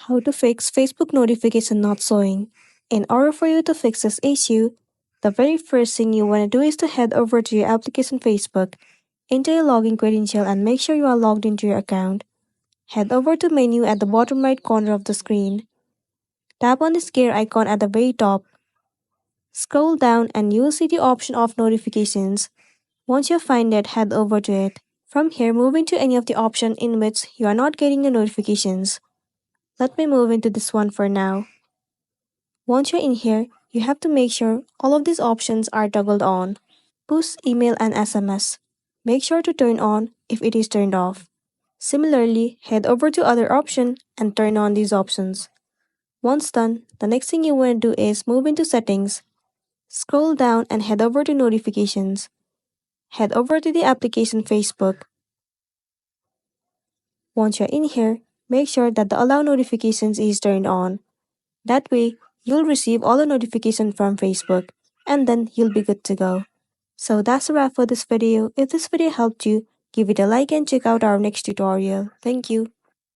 How to fix Facebook notification not showing. In order for you to fix this issue, the very first thing you want to do is to head over to your application Facebook, enter your login credential and make sure you are logged into your account. Head over to menu at the bottom right corner of the screen. Tap on this gear icon at the very top. Scroll down and you will see the option of notifications. Once you find it, head over to it. From here, move into any of the options in which you are not getting the notifications. Let me move into this one for now. Once you're in here, you have to make sure all of these options are toggled on. Push, email, and SMS. Make sure to turn on if it is turned off. Similarly, head over to other option and turn on these options. Once done, the next thing you want to do is move into settings. Scroll down and head over to notifications. Head over to the application Facebook. Once you're in here, make sure that the allow notifications is turned on. That way, you'll receive all the notifications from Facebook, and then you'll be good to go. So that's a wrap for this video. If this video helped you, give it a like and check out our next tutorial. Thank you.